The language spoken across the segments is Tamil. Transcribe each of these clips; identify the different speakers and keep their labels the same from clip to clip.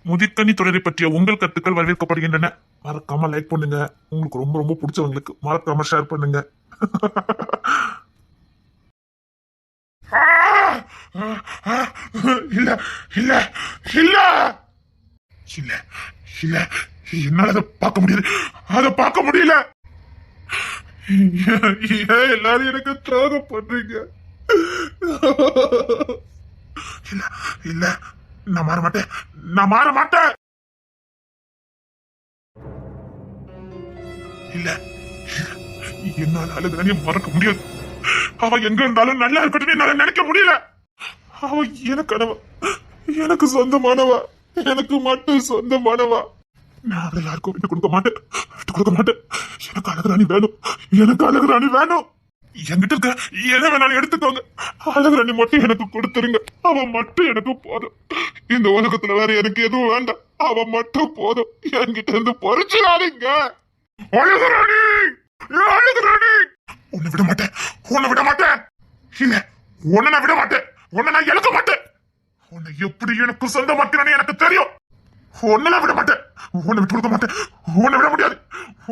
Speaker 1: முதிர்கனி தொடரை பற்றிய உங்கள் கருத்துக்கள் வரவேற்கப்படுகின்றன. மறக்காம லைக் பண்ணுங்க. உங்களுக்கு ரொம்ப ரொம்ப பிடிச்சவங்களுக்கு மறக்காம ஷேர் பண்ணுங்க. இல்ல இல்ல இல்ல இல்ல இல்ல என்னால அதை பார்க்க முடியல. அதை பார்க்க முடியல. ஏன் எல்லாரும் எனக்கு துரோகம் பண்றீங்க? இல்ல இல்ல நான் மாற மாட்டேன். நான் மாற மாட்டேன். இல்ல என்னால அழுகிறனே மறக்க முடியாது. அவ எங்க இருந்தாலும் நல்லா இருக்கட்டும் என்னால நினைக்க முடியல. அவ எனக்கானவா, எனக்கு சொந்தமானவா, எனக்கு மட்டும் சொந்தமானவா. நான் அவளை யாருக்கும் விட்டு கொடுக்க மாட்டேன், விட்டு கொடுக்க மாட்டேன். எனக்கு அழகுராணி வேணும், எனக்கு அழகுராணி வேணும். என்கிட்ட இருக்க எதை வேணாலும் எடுத்துக்கோங்க. அழகுராணி மட்டும் எனக்கு கொடுத்துருங்க. அவ மட்டும் எனக்கு போதும். இந்த உலகத்துல வேற எனக்கு எதுவும் வேண்டாம். அவ மட்டும் போதும். என்கிட்ட இருந்து பொறிச்சிடாதீங்க. அழகுராணி, அழகுராணி, உன்னை விட மாட்டேன், உன்னை விட மாட்டேன். இல்ல உன்னை நான் விட மாட்டேன். உன்னை நான் இழக்க மாட்டேன். உன்னை எப்படி எனக்கு சொந்தமாக்கிறேன்னு எனக்கு தெரியும். உன்னை விட மாட்டேன். உன்னை விட்டு கொடுக்க மாட்டேன். உன்னை விட முடியாது.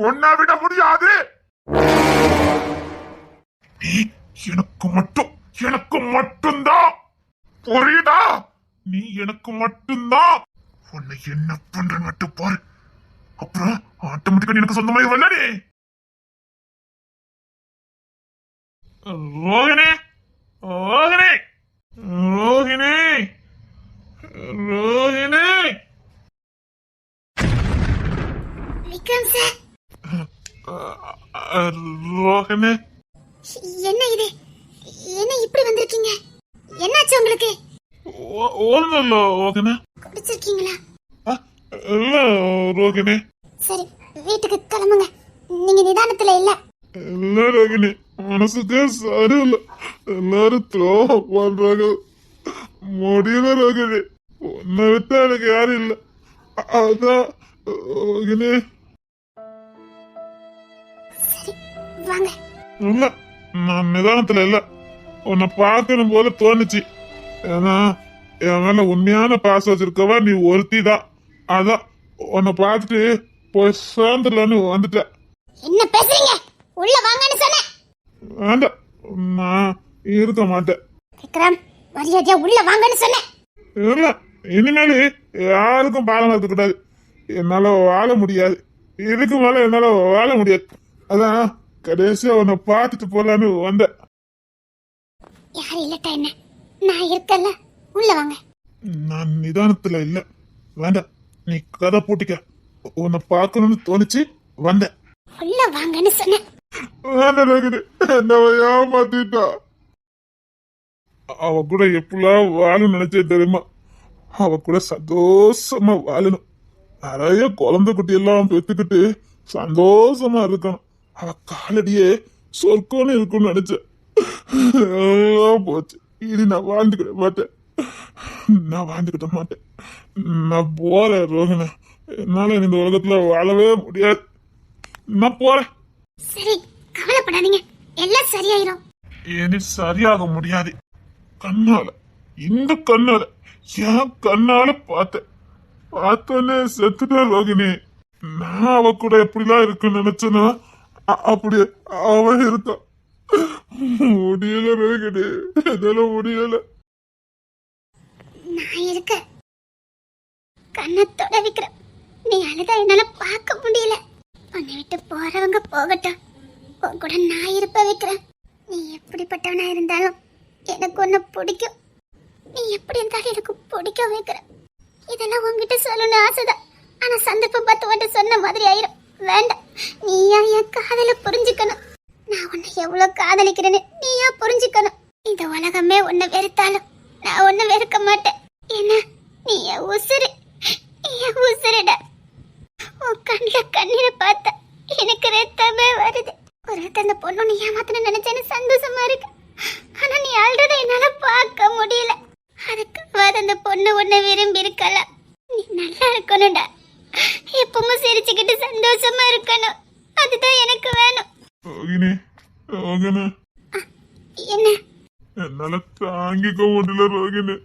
Speaker 1: உன்னை விட முடியாது. நீ எனக்கு மட்டும்தான். புரியுதா? நீ எனக்கு மட்டும்தான். உன்னை என்ன பண்றேன்னு மட்டும் பாரு. அப்புறம் ஆட்டோமேட்டிக்கா எனக்கு சொந்தமாய் வரலடி. ரோகிணி, ரோகிணி, ரோகிணி, ரோகிணி.
Speaker 2: விக்ரம் சார்.
Speaker 1: ரோகிணி,
Speaker 2: என்ன இது? என்ன இப்படி வந்திருக்கீங்க? என்னாச்சு உங்களுக்கு?
Speaker 1: ஒண்ணும் இல்ல ரோகிணி.
Speaker 2: குடிச்சிருக்கீங்களா?
Speaker 1: இல்ல ரோகிணி.
Speaker 2: சரி, வீட்டுக்கு கிளம்புங்க. நீங்க நிதானத்துல இல்ல.
Speaker 1: இல்ல ரோகிணி, மனசுக்கே சரியில்லை. எல்லாரும் துரோகம் பண்றாங்க. முடியல ரோகிணி. உன்னை விட்டா எனக்கு யாரும் இல்லை. அதான் ரோகிணி.
Speaker 2: சரி, வாங்க.
Speaker 1: இல்ல, நான் நிதானத்துல இல்ல. உன்னை பார்க்கணும் போல தோணுச்சு. ஏன்னா என் மேல உண்மையான பாசம் வச்சிருக்கவா நீ ஒருத்தி தான். அதான் உன்னை பார்த்துட்டு போய் சேர்ந்துடலான்னு வந்துட்ட.
Speaker 2: என்ன பேசுறீங்க? உள்ள வாங்கன்னு சொன்னேன்.
Speaker 1: வேண்டாம், நான் இருக்க மாட்டேன்.
Speaker 2: விக்ரம், மரியாதையா உள்ள வாங்கன்னு சொன்னேன்.
Speaker 1: இல்ல, இனிமேல் யாருக்கும் பாலம் இருக்க கூடாது. என்னால வாழ முடியாது. இதுக்கு மேல என்னால வாழ முடியாது. அதான் கடைசியா உன்னை பார்த்துட்டு போலான்னு வந்தேன்.
Speaker 2: யாரும் இல்லட்டா என்ன? நான் இருக்கல. உள்ள வாங்க.
Speaker 1: நான் நிதானத்துல இல்ல. வேண்டாம், நீ கதை போட்டிக்க. உன்னை பார்க்கணும்னு தோணுச்சு வந்தேன்.
Speaker 2: உள்ள வாங்கன்னு சொன்னேன்.
Speaker 1: வேண்டாம் ரோகிணி, என்ன ஏமாத்திட்டா. அவ கூட எப்படிலாம் வாழணும் நினைச்சே தெரியுமா? அவ கூட சந்தோஷமா வாழணும். நிறைய குழந்தை குட்டி எல்லாம் பெத்துக்கிட்டு சந்தோஷமா இருக்கணும். அவ காலடியே சொர்க்கம்னு இருக்கும்னு நினைச்சேன். எல்லாம் போச்சு. இனி நான் வாழ்ந்துக்கிட மாட்டேன். நான் வாழ்ந்துக்கிட்ட மாட்டேன். நான் போறேன் ரோகிணி. என்னால இந்த உலகத்துல வாழவே முடியாது. நான் போறேன்.
Speaker 2: சரி, கவலைப்படாதீங்க. எல்லாம் சரியாயிரும்.
Speaker 1: இனி சரியாக முடியாது. கண்ணால, இந்த கண்ணால, என் கண்ணால பார்த்தோன்னே செத்துட்டேன் ரோகிணி. நான் அவ கூட எப்படிலாம் இருக்குன்னு நினைச்சேன்னா அப்படி அவ இருக்கா. முடியல ரோகிணி, என்னால முடியல.
Speaker 2: நான் இருக்க. கண்ணத்தோட விக்ரம், நீ அழுதா என்னால பார்க்க முடியல. உன்னை விட்டு போறவங்க போகட்டும். உன் கூட நான் இருப்ப விக்ரம். நீ எப்படிப்பட்டவனா இருந்தாலும் எனக்கு ஒன்னு பிடிக்கும். நீ எப்படி இருந்தாலும் எனக்கு பிடிக்கும் வைக்கிறேன். இதெல்லாம் உங்ககிட்ட சொல்லணும்னு ஆசைதான். ஆனா சந்தர்ப்பம் பார்த்து உன்கிட்ட சொன்ன மாதிரி ஆயிரும். வேண்டாம், நீயா என் காதல புரிஞ்சுக்கணும். நான் உன்னை எவ்வளவு காதலிக்கிறேன்னு நீயா புரிஞ்சுக்கணும். இந்த உலகமே உன்னை வெறுத்தாலும் நான் உன்னை வெறுக்க மாட்டேன். என்ன, நீ என் உசுரு, என் உசுருடா. உன் கண்ணுல கண்ணீரை பார்த்தா எனக்கு ரத்தமே வருது. ஒரு அந்த பொண்ணு நீ ஏமாத்தணும் நினைச்சேன்னு சந்தோஷமா இருக்கு. ஆனா நீ அழுறத என்னால பார்க்க முடியல. அதுக்கு அந்த பொண்ணு உன்னை விரும்பி இருக்கலாம். நீ நல்லா இருக்கணும்டா. எப்பவும் சிரிச்சுக்கிட்டு சந்தோஷமா இருக்கணும். அதுதான் எனக்கு வேணும். என்ன?
Speaker 1: என்னால தாங்கிக்க முடியல ரோகிணி.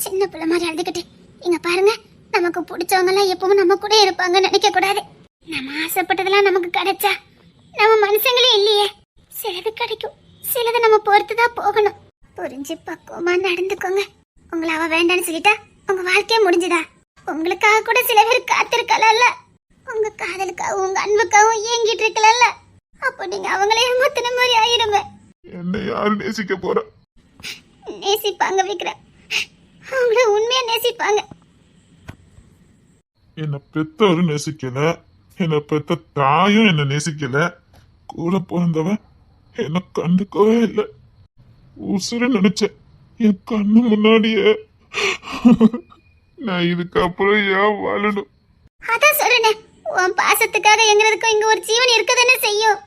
Speaker 2: சின்ன பிள்ளை மாதிரி அழுதுகிட்டு இங்க பாருங்க, நம்ம நமக்கு பிடிச்சவங்க எல்லாம் எப்பவும் நம்ம கூட இருப்பாங்கன்னு நினைக்க கூடாது. நம்ம ஆசைப்பட்டதெல்லாம் நமக்கு கிடைச்சா நம்ம மனுஷங்களே இல்லையே. சிலது கிடைக்கும், சிலது நம்ம பொறுத்துதான் போகணும். புரிஞ்சு பக்குவமா நடந்துக்கோங்க. உங்களை அவ வேண்டான்னு சொல்லிட்டா உங்க வாழ்க்கையே முடிஞ்சுதா? உங்களுக்காக கூட சில பேர் காத்திருக்கலாம்ல. உங்க காதலுக்காகவும் உங்க அன்புக்காகவும் ஏங்கிட்டு இருக்கலாம்ல. அப்போ நீங்க அவங்களே ஏமாத்தின மாதிரி ஆயிருங்க.
Speaker 1: என்ன யாரு நேசிக்க போற?
Speaker 2: நேசிப்பாங்க விக்ரம், அவங்கள உண்மையா நேசிப்பாங்க.
Speaker 1: என்ன பெத்தவரும் நேசிக்கல, என்ன பெத்த தாயும் என்ன நேசிக்கல, கூட பிறந்தவன் என்ன கண்டுக்கவே இல்லை. உசுர நினைச்சேன் என் கண்ணு முன்னாடியே. நான் இதுக்கப்புறம் ஏன் வாழணும்?
Speaker 2: அதான் சொல்றேன், உன் பாசத்துக்காக எங்கிறதுக்கும் இங்க ஒரு ஜீவன் இருக்கதானே செய்யும்.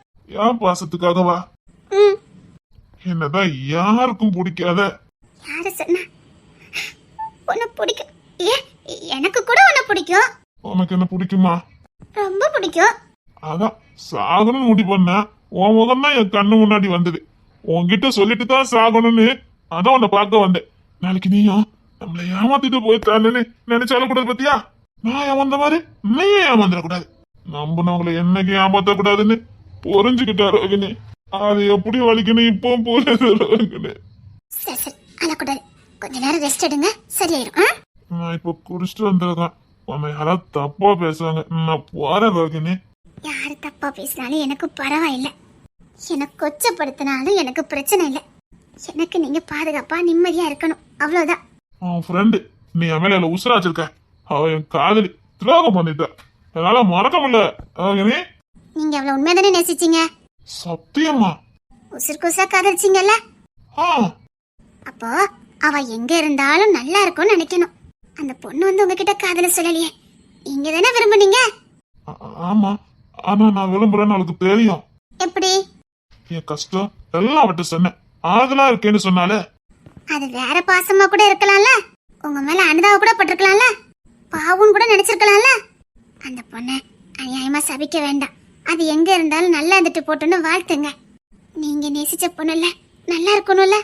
Speaker 1: ஏன் பாசத்துக்காகவா?
Speaker 2: ம்,
Speaker 1: என்னதான் யாருக்கும் பிடிக்காத.
Speaker 2: யாரு சொன்னா? உன்னை பிடிக்கும். ஏ, எனக்கு கூட உன்னை பிடிக்கும்.
Speaker 1: உனக்கு என்ன பிடிக்குமா?
Speaker 2: ரொம்ப பிடிக்கும்.
Speaker 1: அதான் சாகணும்னு முடிவு பண்ண உன் முகம் தான் என் கண்ணு முன்னாடி வந்தது. உன்கிட்ட சொல்லிட்டு தான் சாகணும்னு அதான் உன்னை பார்க்க வந்தேன். நாளைக்கு நீயும் நம்மளை ஏமாத்திட்டு போயிட்டான்னு நினைச்சாலும் கூடாது. பத்தியா, நான் ஏமாந்த மாதிரி நீயும் ஏமாந்துடக்கூடாது. நம்பினவங்களை என்னைக்கு ஏமாத்த கூடாதுன்னு புரிஞ்சுக்கிட்டா ரோகிணி. அது எப்படி வலிக்கணும் இப்போ போறது ரோகிணி.
Speaker 2: சரி சரி, அழக்கூடாது. கொஞ்ச நேரம் ரெஸ்ட் எடுங்க, சரியாயிரும்.
Speaker 1: நான் இப்போ குடிச்சிட்டு வந்திருக்கேன். உன்னை யாராவது தப்பா பேசுவாங்க, நான் போறேன் ரோகிணி.
Speaker 2: யாரு தப்பா பேசினாலும் எனக்கு பரவாயில்லை. எனக்கு கொச்சப்படுத்தினாலும் எனக்கு பிரச்சனை இல்லை. எனக்கு நீங்க பாதுகாப்பா நிம்மதியா இருக்கணும், அவ்வளவுதான்.
Speaker 1: அவன் ஃப்ரெண்டு, நீ என் மேல உசுரா வச்சிருக்க. அவ என் காதலி, துரோகம் பண்ணிட்ட. என்னால மறக்க முடியல ரோகிணி.
Speaker 2: நீங்க அவளை உண்மையாதானே நேசிச்சீங்க?
Speaker 1: சத்தியமா?
Speaker 2: உசுருக்கு உசுரா காதலிச்சீங்கல்ல?
Speaker 1: ஆ,
Speaker 2: அப்போ அவ எங்க இருந்தாலும் நல்லா இருக்கும்னு நினைக்கணும். அந்த பொண்ணு வந்து உங்ககிட்ட காதல சொல்லலையே, நீங்க தானே விரும்புனீங்க.
Speaker 1: ஆமா. ஆனா நான் விரும்புறேன்னு அவளுக்கு தெரியும்.
Speaker 2: எப்படி?
Speaker 1: என் கஷ்டம் எல்லாம் அவட்ட சொன்னேன். ஆதலா இருக்கேன்னு சொன்னாலே.
Speaker 2: அது வேற பாசமா கூட இருக்கலாம்ல. உங்க மேல அனுதாபம் கூட பட்டிருக்கலாம்ல. பாவம் கூட நினைச்சிருக்கலாம்ல. அந்த பொண்ணை அநியாயமா சபிக்க வேண்டாம். அது எங்க இருந்தாலும் நல்லா இருந்துட்டு போட்டுன்னு வாழ்த்துங்க. நீங்க நேசிச்ச பொண்ணுல நல்லா இருக்கணும்ல.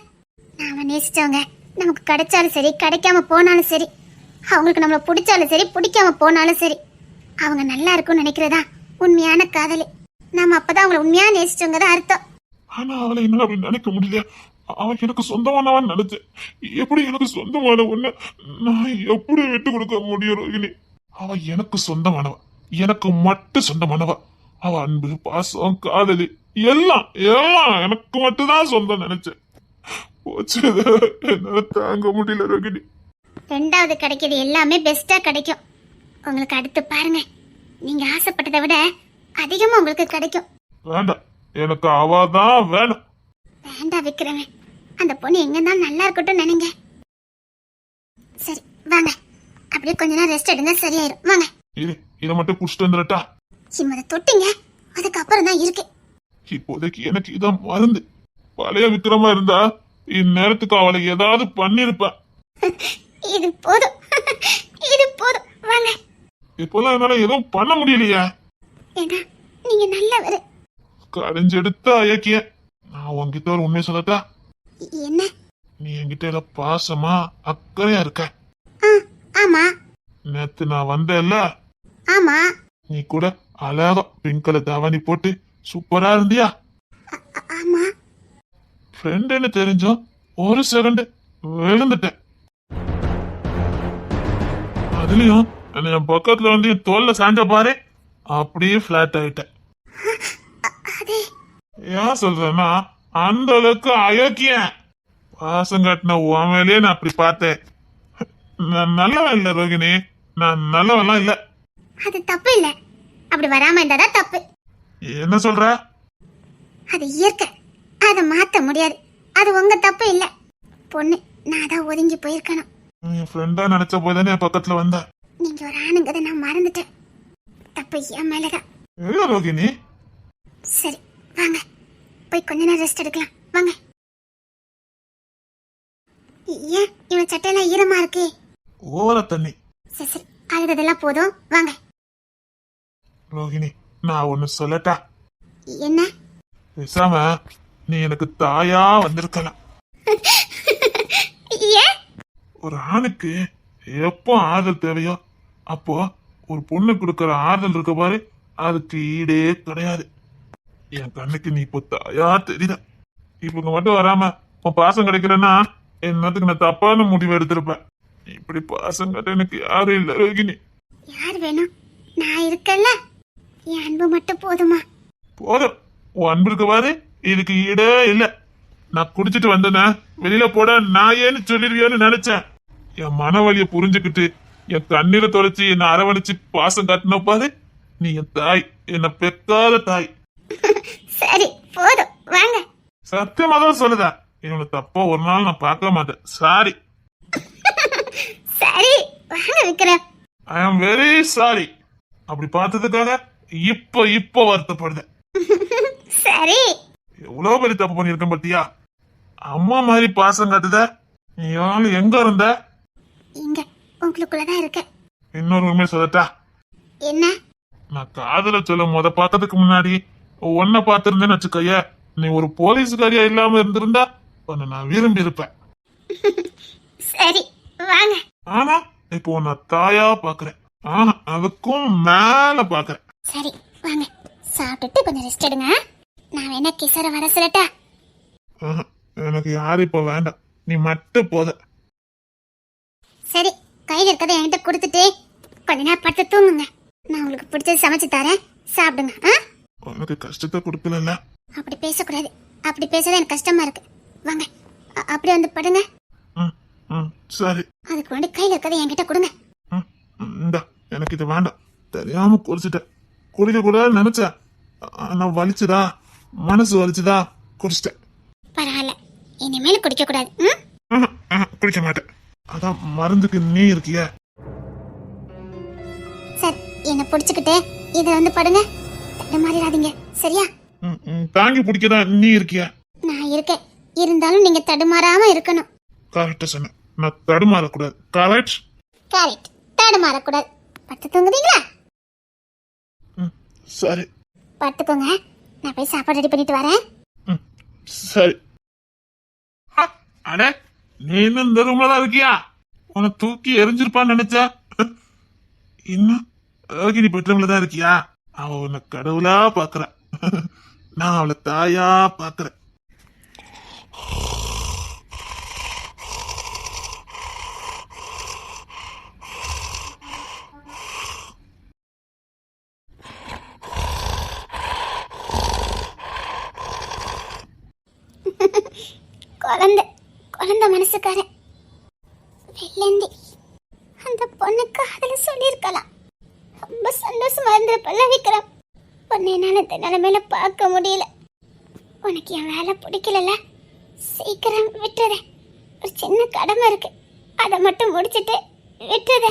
Speaker 2: நாம நேசிச்சவங்க நமக்கு கிடைச்சாலும் சரி, கிடைக்காம போனாலும் சரி, அவங்களுக்கு நம்மள பிடிச்சாலும் சரி, பிடிக்காம போனாலும் சரி, அவங்க நல்லா இருக்கும்னு நினைக்கிறதா உண்மையான காதலி. நாம அப்பதான் அவங்களை உண்மையா நேசிச்சவங்க தான் அர்த்தம்.
Speaker 1: ஆனா அவளை என்னால அப்படி நினைக்க முடியல. அவன் எனக்கு சொந்தமானவன் நினைச்சேன். எப்படி எனக்கு சொந்தமான ஒண்ணு நான் எப்படி விட்டு கொடுக்க முடியும் ரோகிணி? அவ எனக்கு சொந்தமானவ, எனக்கு மட்டும் சொந்தமானவ. அவ அன்பு, பாசம், காதலி எல்லாம் எல்லாம் எனக்கு மட்டும்தான் சொந்தம் நினைச்சேன். போச்சு, என்னால தாங்க முடியல ரோகிணி.
Speaker 2: ரெண்டாவது கிடைக்கிறது எல்லாமே பெஸ்டா கிடைக்கும். உங்களுக்கு அடுத்து பாருங்க, நீங்க ஆசைப்பட்டதை விட அதிகமா உங்களுக்கு கிடைக்கும்.
Speaker 1: வேண்டாம், எனக்கு அவதான் வேணும்.
Speaker 2: வேண்டாம் விக்கிறவன், அந்த பொண்ணு எங்க இருந்தாலும் நல்லா இருக்கட்டும் நினைங்க. சரி வாங்க, அப்படியே கொஞ்ச நேரம் ரெஸ்ட் எடுங்க, சரியாயிரும். வாங்க.
Speaker 1: இதை மட்டும் குடிச்சிட்டு வந்துடட்டா?
Speaker 2: சிம்மதை தொட்டிங்க, அதுக்கப்புறம் தான் இருக்கு.
Speaker 1: இப்போதைக்கு எனக்கு இதான் மருந்து. பழைய விக்ரமா இருந்தா இந்நேரத்துக்கு அவளை ஏதாவது பண்ணிருப்பேன்.
Speaker 2: இது போதும், இது போதும். வாங்க.
Speaker 1: இப்போதான் என்னால எதுவும் பண்ண முடியலையே.
Speaker 2: ஏன்னா நீங்க நல்லவரு.
Speaker 1: கரைஞ்செடுத்த அயக்கிய. நான் உன்கிட்ட ஒரு உண்மையை சொல்லட்டா?
Speaker 2: என்ன?
Speaker 1: நீ என்கிட்ட எல்லாம் பாசமா அக்கறையா இருக்க.
Speaker 2: ஆமா.
Speaker 1: நேத்து நான் வந்தேன்ல,
Speaker 2: ஆமா.
Speaker 1: நீ கூட அழகா பிங்க் கலர் தாவணி போட்டு சூப்பரா இருந்தியா?
Speaker 2: ஆமா.
Speaker 1: ஃப்ரெண்டுன்னு தெரிஞ்சும் ஒரு செகண்ட் விழுந்துட்டேன். அதுலயும் என் பக்கத்துல வந்து என் தோல்ல சாஞ்ச பாரு, அப்படியே பிளாட் ஆயிட்டேன். ஏன் சொல்றேன்னா அந்த அளவுக்கு அயோக்கிய. பாசம் காட்டின உன் மேலேயே நான் அப்படி பார்த்தேன். நான் நல்லவன் இல்ல ரோகிணி, நான் நல்லவன்லாம் இல்ல.
Speaker 2: அது தப்பு இல்ல, அப்படி வராம இருந்தாதான் தப்பு.
Speaker 1: என்ன சொல்ற?
Speaker 2: அது இயற்கை, அதை மாத்த முடியாது. அது உங்க தப்பு இல்ல. பொண்ணு நான் தான் ஒதுங்கி போயிருக்கணும்.
Speaker 1: என் ஃப்ரெண்டா நினைச்ச போதானே என் பக்கத்துல வந்த.
Speaker 2: நீங்க ஒரு ஆணுங்கதை நான் மறந்துட்டேன். தப்பு என் மேலதான்.
Speaker 1: இல்ல ரோகிணி.
Speaker 2: சரி வாங்க, போய் கொஞ்ச நேரம் ரெஸ்ட் எடுக்கலாம். வாங்க. ஏன் இவன் சட்டையெல்லாம் ஈரமா இருக்கு?
Speaker 1: ஓர தண்ணி.
Speaker 2: சரி சரி, அழுததெல்லாம் போதும், வாங்க.
Speaker 1: ரோகிணி, நான் ஒன்னு சொல்லட்டா?
Speaker 2: என்ன?
Speaker 1: பேசாம நீ எனக்கு தாயா வந்திருக்கலாம்.
Speaker 2: ஏன்?
Speaker 1: ஒரு ஆணுக்கு எப்போ ஆதல் தேவையோ அப்போ ஒரு பொண்ணு கொடுக்கற ஆறுதல் இருக்க பாரு, அதுக்கு ஈடே கிடையாது. என் கண்ணுக்கு நீ இப்போ தாயா தெரியல. இப்ப இங்க மட்டும் வராம உன் பாசம் கிடைக்கலன்னா என்னத்துக்கு நான் தப்பான முடிவு எடுத்திருப்பேன். இப்படி பாசம் கட்ட எனக்கு யாரும் இல்ல ரோகிணி.
Speaker 2: யார் வேணும்? நான் இருக்கல்ல, என் அன்பு மட்டும் போதுமா?
Speaker 1: போதும், உன் அன்பு இருக்க பாரு, இதுக்கு ஈடே இல்ல. நான் குடிச்சிட்டு வந்தேன்னா வெளியில போட நான் ஏன்னு சொல்லிருவியோன்னு நினைச்சேன். என் மனவழிய புரிஞ்சுக்கிட்டு என் கண்ணீரை தொலைச்சு என்னை அரவணைச்சு பாசம் காட்டின பாரு, நீ என் தாய், என்னை பெக்காத தாய்.
Speaker 2: சரி போதும், வாங்க.
Speaker 1: சத்தியமா தான் சொல்லுதா, இவனை தப்பா ஒரு நாள் நான் பார்க்க மாட்டேன். சாரி.
Speaker 2: சரி வாங்க விக்ரம்.
Speaker 1: ஐ ஆம் வெரி சாரி. அப்படி பார்த்ததுக்காக இப்ப வருத்தப்படுது.
Speaker 2: சரி.
Speaker 1: எவ்வளவு பெரிய தப்பு பண்ணிருக்கேன் பாத்தியா? அம்மா மாதிரி பாசம் காட்டுத. நீ எங்க இருந்த?
Speaker 2: இங்க உங்களுக்குள்ளதான் இருக்க.
Speaker 1: இன்னொரு உண்மை சொல்லட்டா?
Speaker 2: என்ன?
Speaker 1: நான் காதல சொல்ல பார்த்ததுக்கு முன்னாடி உன்னை பார்த்திருந்தேன்னு வச்சுக்கைய, நீ ஒரு போலீஸ்காரியா இல்லாம இருந்திருந்தா உன்னை நான் விரும்பி இருப்பேன்.
Speaker 2: சரி வாங்க.
Speaker 1: ஆனா இப்போ உன்னை தாயா பாக்குறேன். ஆனா அதுக்கும் மேல பாக்குறேன்.
Speaker 2: சரி வாங்க, சாப்பிட்டுட்டு கொஞ்சம் ரெஸ்ட் எடுங்க. நான் வேணா கிசர வர சொல்லட்டா?
Speaker 1: எனக்கு யாரும் இப்ப வேண்டாம், நீ மட்டும் போத.
Speaker 2: சரி, கையில இருக்கதை என்கிட்ட கொடுத்துட்டு கொஞ்ச நேரம் படுத்து தூங்குங்க. நான் உங்களுக்கு பிடிச்சது சமைச்சு தரேன், சாப்பிடுங்க.
Speaker 1: உனக்கு கஷ்டத்தை கொடுக்கல.
Speaker 2: அப்படி பேசக்கூடாது, அப்படி பேசதான் எனக்கு கஷ்டமா இருக்கு. வாங்க அப்படியே வந்து படுங்க.
Speaker 1: சரி.
Speaker 2: அதுக்கு முன்னாடி கையில இருக்கதை என்கிட்ட கொடுங்க.
Speaker 1: இந்தா, எனக்கு இது வேண்டாம். தெரியாம குடிச்சிட்டேன். குடிக்க கூடாதுன்னு நினைச்சேன், ஆனா வலிச்சுதா, மனசு வலிச்சுதா, குடிச்சிட்டேன்.
Speaker 2: பரவாயில்ல, இனிமேல் குடிக்க கூடாது.
Speaker 1: குடிக்க மாட்டேன். அதான் மருந்துக்கு நீ இருக்கிய.
Speaker 2: சார், என்ன பிடிச்சுக்கிட்டு இத வந்து படுங்க. தடுமாறிடாதீங்க, சரியா?
Speaker 1: தாங்கி பிடிக்கதான் நீ இருக்கிய.
Speaker 2: நான் இருக்கேன், இருந்தாலும் நீங்க தடுமாறாம இருக்கணும்.
Speaker 1: கரெக்டா சொன்ன, நான் தடுமாறக்கூடாது. Correct
Speaker 2: correct, தடுமாறக்கூடாது. படுத்து தூங்குறீங்களா?
Speaker 1: சரி,
Speaker 2: படுத்துக்கோங்க. நான் போய் சாப்பாடு ரெடி பண்ணிட்டு வரேன்.
Speaker 1: சரி. அட, நீ இன்னும் இந்த ரூம்ல தான் இருக்கியா? உன்னை தூக்கி எரிஞ்சிருப்பான்னு நினைச்சா, இன்னும் ரோகிணி பெட்ரூம்ல தான் இருக்கியா? அவ உன்னை கடவுளா பாக்குற, நான் அவளை தாயா பாக்குறேன்.
Speaker 2: குழந்தை குழந்தை மனசுக்காரன் வெள்ளந்தி. அந்த பொண்ணுக்கு அதுல சொல்லியிருக்கலாம். ரொம்ப சந்தோஷமா இருந்திருப்பல்ல விக்ரம். உன்னை என்னால இந்த நிலைமையில பார்க்க முடியல. உனக்கு என் வேலை பிடிக்கல, சீக்கிரம் விட்டுறத. ஒரு சின்ன கடமை இருக்கு, அதை மட்டும் முடிச்சிட்டு விட்டுறத.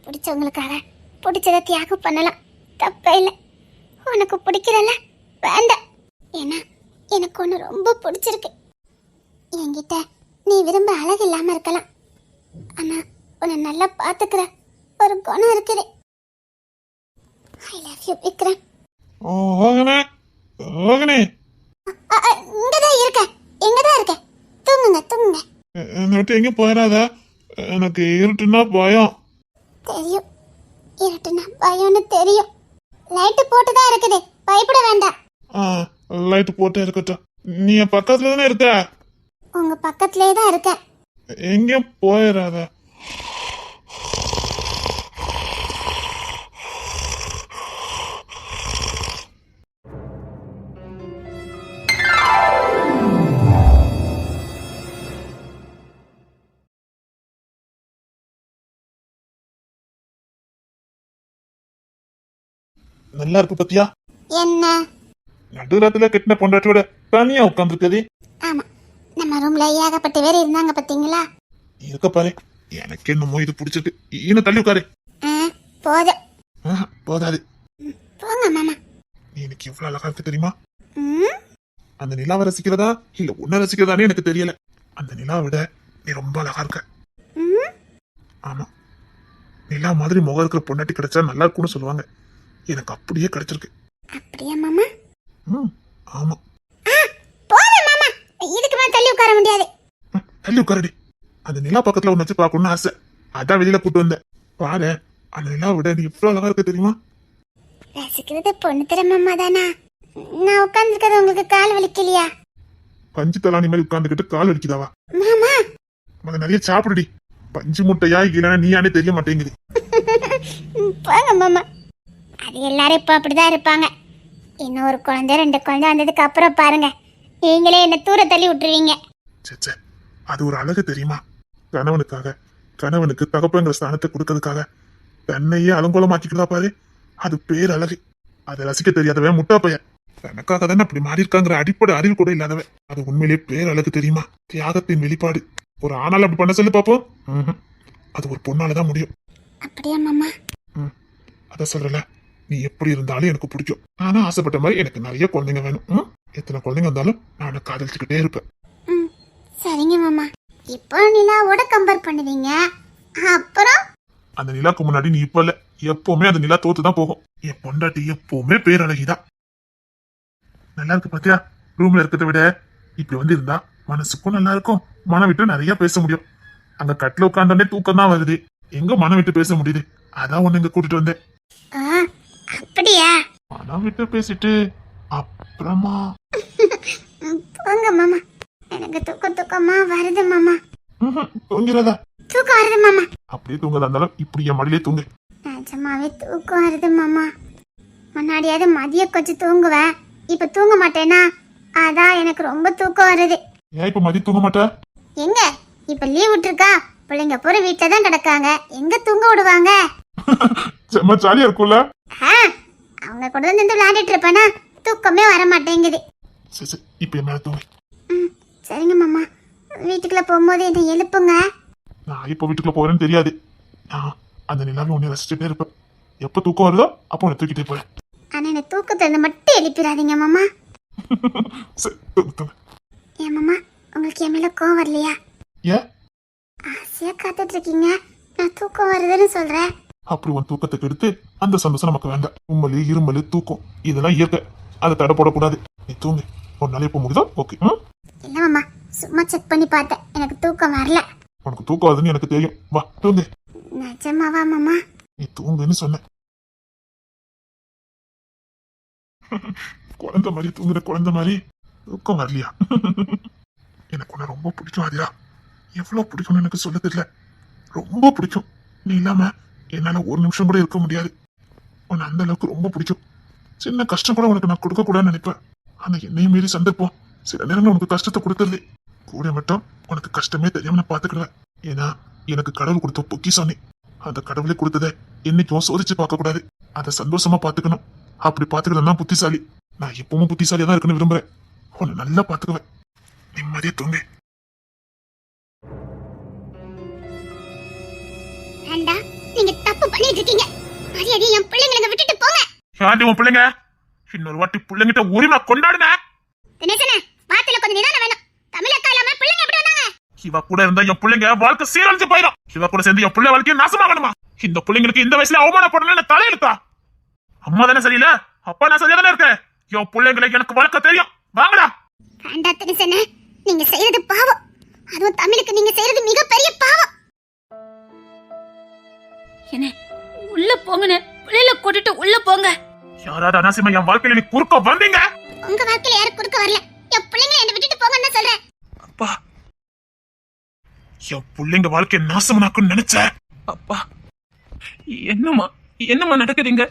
Speaker 2: பிடிச்சவங்களுக்காக பிடிச்சதை தியாகம் பண்ணலாம், தப்பே இல்லை. உனக்கு பிடிக்கல, வேண்டாம். ஏன்னா எனக்கு ஒன்று ரொம்ப பிடிச்சிருக்கு. என்கிட்ட நீ விரும்ப அழகு இல்லாம இருக்கலாம், ஆனா உன்னை நல்லா பாத்துக்கிற ஒரு குணம் இருக்குது. I love you Vikram. இங்கதான் இருக்க, இங்கதான் இருக்க. தூங்குங்க தூங்குங்க.
Speaker 1: என்னை விட்டு எங்க போயிடாத, எனக்கு இருட்டுன்னா பயம்.
Speaker 2: தெரியும், இருட்டுனா பயம்னு தெரியும். லைட்டு போட்டுதான் இருக்குது, பயப்பட வேண்டாம்.
Speaker 1: லைட் போட்டே இருக்கட்டும். நீ என் பக்கத்துல தானே இருக்க?
Speaker 2: உங்க பக்கத்திலே தான் இருக்கேன்.
Speaker 1: எங்கேயும் போயிடாத. நல்லா இருக்கு பத்தியா?
Speaker 2: என்ன?
Speaker 1: நடுராத்துல கட்டின பொண்டாட்டியோட தனியா உட்காந்துருக்கதே.
Speaker 2: ஆமா, நம்ம ரூம்ல ஏகப்பட்ட பேர் இருந்தாங்க பாத்தீங்களா?
Speaker 1: இருக்க பாரு, எனக்கு என்னமோ இது பிடிச்சிருக்கு. இன்னும் தள்ளி உட்காரு.
Speaker 2: போதும்.
Speaker 1: போதாது,
Speaker 2: போங்க மாமா.
Speaker 1: நீ எனக்கு எவ்வளவு அழகா இருக்கு தெரியுமா? அந்த நிலாவை ரசிக்கிறதா இல்ல உன்ன ரசிக்கிறதானே எனக்கு தெரியல. அந்த நிலாவை விட நீ ரொம்ப அழகா இருக்க. ஆமா, நிலா மாதிரி முகம் இருக்கிற பொண்டாட்டி கிடைச்சா நல்லா இருக்கும்னு சொல்லுவாங்க. எனக்கு அப்படியே கிடைச்சிருக்கு.
Speaker 2: அப்படியே மாமா?
Speaker 1: ஆமா.
Speaker 2: போதும் மாமா, இதுக்கு மேல தள்ளி உட்கார முடியாது.
Speaker 1: தள்ளி உட்காரடி. அந்த நிலா பக்கத்துல ஒன்னு வச்சு பாக்கணும்னு ஆசை, அதான் வெளியில கூட்டு வந்தேன். பாரு, அந்த நிலா விட நீ எவ்வளவு அழகா இருக்க தெரியுமா?
Speaker 2: ரசிக்கிறது பொண்ணு திறமம்மா தானா? நான் உட்கார்ந்துருக்கிறது உங்களுக்கு கால் வலிக்கலையா?
Speaker 1: பஞ்சு தலாணி மாதிரி உட்கார்ந்துகிட்டு கால் அடிக்குதாவா?
Speaker 2: மாமா
Speaker 1: உனக்கு நிறைய சாப்பிடுடி. பஞ்சு முட்டையா இல்லைன்னா நீயானே தெரிய மாட்டேங்குது.
Speaker 2: போங்க மாமா, அது எல்லாரும் இப்போ அப்படிதான் இருப்பாங்க. இன்னும் ஒரு குழந்தை 2 குழந்தை வந்ததுக்கு அப்புறம் பாருங்க, நீங்களே என்ன தூர தள்ளி விட்டுருவீங்க.
Speaker 1: சே, அது ஒரு அழகு தெரியுமா? கணவனுக்கு தகப்பங்கிற ஸ்தானத்தை கொடுக்கறதுக்காக தன்னையே அலங்கோலமாக்கிக்கிறதா பாரு, அது பேர் அழகு. அதை ரசிக்க தெரியாதவன் முட்டா பையன். தனக்காக தானே அப்படி மாறி இருக்காங்கிற அடிப்படை அறிவு கூட இல்லாதவன். அது உண்மையிலேயே பேர் அழகு தெரியுமா? தியாகத்தின் வெளிப்பாடு. ஒரு ஆணால் அப்படி பண்ண சொல்லி பாப்போம். அது ஒரு பொண்ணாலதான் முடியும்.
Speaker 2: அப்படியா மாமா?
Speaker 1: அத சொல்றல, நீ எப்படி இருந்தாலும் எனக்கு பிடிக்கும். நானும் ஆசைப்பட்ட மாதிரி எனக்கு நிறைய குழந்தைங்க வேணும். எத்தனை குழந்தைங்க இருந்தாலும் நான் காதலிச்சுக்கிட்டே இருப்பேன்.
Speaker 2: சரிங்க மாமா. இப்போ நிலாவோட கம்பேர் பண்ணுவீங்க, அப்புறம்
Speaker 1: அந்த நிலாக்கு முன்னாடி நீ இப்ப இல்ல, எப்பவுமே அந்த நிலா தோத்துதான் போகும். என் பொண்டாட்டி எப்பவுமே பேரழகிதான். நல்லா இருக்கு பாத்தியா? ரூம்ல இருக்கிறத விட இப்படி வந்து இருந்தா மனசுக்கும் நல்லா இருக்கும். மனம் விட்டு நிறைய பேச முடியும். அங்க கட்டில உட்காந்தோடனே தூக்கம் தான் வருது. எங்க மனம் விட்டு பேச முடியுது? அதான் ஒண்ணு இங்க கூட்டிட்டு வந்தேன்.
Speaker 2: அப்படியா?
Speaker 1: மனம் விட்டு பேசிட்டு அப்புறமா
Speaker 2: போங்க மாமா, எனக்கு தூக்கமா வருது மாமா.
Speaker 1: தூங்கிறதா?
Speaker 2: தூக்கம் வருது மாமா.
Speaker 1: அப்படியே தூங்கதா இருந்தாலும் இப்படி என் மடியிலே தூங்கு.
Speaker 2: நிஜமாவே தூக்கம் வருது மாமா. முன்னாடியாவது மதியம் கொஞ்சம் தூங்குவேன், இப்ப தூங்க மாட்டேனா? அதான் எனக்கு ரொம்ப தூக்கம் வருது.
Speaker 1: ஏன் இப்ப மதியம் தூங்க மாட்டே?
Speaker 2: எங்க இப்ப லீவ் விட்டுருக்கா, பிள்ளைங்க பூரா வீட்டுல தான் கிடக்காங்க, எங்க தூங்க விடுவாங்க?
Speaker 1: செம்ம ஜாலியா இருக்கும்ல.
Speaker 2: அவங்க கூட இருந்து விளையாடிட்டு இருப்பேனா, தூக்கமே வர மாட்டேங்குது.
Speaker 1: சரி, இப்ப என் மேல தூங்கு.
Speaker 2: சரிங்க மாமா, வீட்டுக்குள்ள போகும்போது என்ன எழுப்புங்க.
Speaker 1: நான் இப்ப வீட்டுக்குள்ள போறேன்னு தெரியாது. நான் அந்த நிலாவை உன்னை ரசிச்சுட்டே இருப்பேன். எப்ப தூக்கம் வருதோ அப்போ உன்னை தூக்கிட்டே போறேன்.
Speaker 2: ஆனா என்ன தூக்கத்துல மட்டும் எழுப்பிடாதீங்க மாமா.
Speaker 1: சரி, தூங்கு.
Speaker 2: ஏன் மாமா, உங்களுக்கு என் மேல கோவம் வரலையா?
Speaker 1: ஏன்
Speaker 2: ஆசையா காத்துட்டு இருக்கீங்க, நான் தூக்கம் வருதுன்னு சொல்றேன்.
Speaker 1: அப்படி உன் தூக்கத்தை கெடுத்து அந்த சந்தோஷம் நமக்கு வேண்டாம். உம்மலு இருமலு தூக்கம் இதெல்லாம் இயற்கை, அதை தடை போடக்கூடாது. நீ தூங்கு. ஒரு நாள் எப்போ முடியுதோ ஓகே.
Speaker 2: இல்ல மாமா, சும்மா செக் பண்ணி பார்த்தேன், எனக்கு தூக்கம் வரல.
Speaker 1: உனக்கு தூக்கம் வருதுன்னு எனக்கு தெரியும். வா தூங்கு.
Speaker 2: நிஜமாவா மாமா?
Speaker 1: நீ தூங்குன்னு சொன்ன. குழந்தை மாதிரி தூங்குற, குழந்தை மாதிரி தூக்கம் வரலையா? எனக்கு உன்னை ரொம்ப பிடிக்கும் ஆதிரா. எவ்வளவு பிடிக்கும்னு எனக்கு சொல்ல தெரியல. ரொம்ப பிடிக்கும். நீ இல்லாம என்னால ஒரு நிமிஷம் கூட இருக்க முடியாது. உன்னை அந்த அளவுக்கு ரொம்ப பிடிக்கும். சின்ன கஷ்டம் கூட உனக்கு நான் கொடுக்க கூடாதுன்னு நினைப்பேன். ஆனா என்னையும் மீறி சந்திப்போம். சில நேரங்கள் உனக்கு கஷ்டத்தை கொடுத்துருது. கூட மட்டும் உனக்கு கஷ்டமே தெரியாம நான் பாத்துக்கிடுவேன். ஏன்னா எனக்கு கடவுள் கொடுத்த பொக்கிஷம் நீ. அந்த கடவுளே கொடுத்ததை என்னைக்கும் சோதிச்சு பார்க்க கூடாது. அதை சந்தோஷமா பாத்துக்கணும். அப்படி பாத்துக்கிறதா புத்திசாலி. நான் எப்பவும் புத்திசாலியா தான் இருக்குன்னு விரும்புறேன். உன்னை நல்லா பாத்துக்குவேன். நிம்மதியா தூங்கு.
Speaker 2: வேண்டா, நீங்க தப்பு பண்ணிட்டு இருக்கீங்க. மரியாதை என் பிள்ளைங்களை விட்டுட்டு போங்க.
Speaker 1: யாண்டி உன் பிள்ளைங்க? இன்னொரு வாட்டி பிள்ளைங்கிட்ட உரிமை கொண்டாடுன.
Speaker 2: தினேசனே, வார்த்தையில கொஞ்சம் நிதானம் வேணும். தமிழக்கா இல்லாம பிள்ளைங்க எப்படி வந்தாங்க?
Speaker 1: இவ கூட இருந்தா என் பிள்ளைங்க வாழ்க்கை சீரழிஞ்சு போயிடும். இவ கூட சேர்ந்து என் பிள்ளை வாழ்க்கையும் நாசமாகணுமா? இந்த பிள்ளைங்களுக்கு இந்த வயசுல அவமானப்படணும்னு தலையெழுத்தா? அம்மா தானே சரியில்லை, அப்பா நான் சரியா தானே இருக்கேன். என் பிள்ளைங்களை எனக்கு வளர்க்க தெரியும். வாங்கடா.
Speaker 2: வேண்டா தினேசனே, நீங்க செய்யறது பாவம். அதுவும் தமிழுக்கு நீங்க செய்யறது மிகப்பெரிய பாவம்.
Speaker 3: என்ன உள்ள போங்கன்னு வெளியில கூட்டிட்டு உள்ள போங்க.
Speaker 1: யாராவது அனாசிமா என் வாழ்க்கையில நீ குறுக்க வந்தீங்க?
Speaker 2: உங்க வாழ்க்கையில யாரும் குறுக்க வரல. என் பிள்ளைங்களை என்ன விட்டுட்டு போங்கன்னு சொல்றேன்.
Speaker 1: அப்பா, என் பிள்ளைங்க வாழ்க்கையை நாசமாக்குன்னு நினைச்சேன்.
Speaker 3: அப்பா, என்னம்மா நடக்குதுங்க?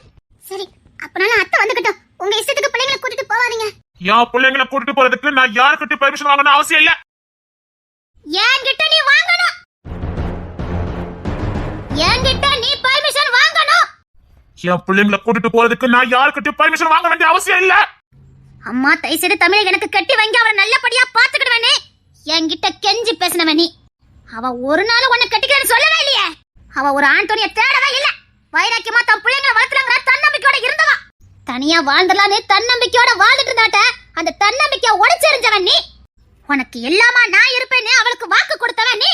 Speaker 2: சரி, அப்பனால அத்தை வந்துகிட்டோம். உங்க இஷ்டத்துக்கு பிள்ளைங்களை கூட்டிட்டு போவாதீங்க.
Speaker 1: என் பிள்ளைங்களை கூட்டிட்டு போறதுக்கு நான் யாருக்கிட்ட பெர்மிஷன் வாங்கணும் அவசியம் இல்ல.
Speaker 2: என்கிட்ட நீ வாங்கணும். என்கிட்ட நீ பெர்மிஷன் வாங்கணும்.
Speaker 1: என் பிள்ளைங்களை கூட்டிட்டு போறதுக்கு நான் யாருக்கிட்ட பெர்மிஷன் வாங்க வேண்டிய அவசியம் இல்ல.
Speaker 2: அம்மா தைசடு தமிழை எனக்கு கட்டி வாங்கி அவளை நல்லபடியா பாத்துக்கிடுவேனே. என்கிட்ட கெஞ்சி பேசினவ நீ. அவ ஒரு நாள் உன்னை கட்டிக்கிறேன்னு சொல்லவே இல்லையே. அவ ஒரு ஆண் துணியை தேடவே இல்ல. வைராக்கியமா தன் பிள்ளைங்களை வளர்த்துறாங்கிற தன்னம்பிக்கையோட இருந்தவா. தனியா வாழ்ந்தலான்னு தன்னம்பிக்கையோட வாழ்ந்துட்டு இருந்தாட்ட அந்த தன்னம்பிக்கைய உடைச்செறிஞ்சவன் நீ. உனக்கு எல்லாமா நான் இருப்பேன்னு அவளுக்கு வாக்கு கொடுத்தவன் நீ.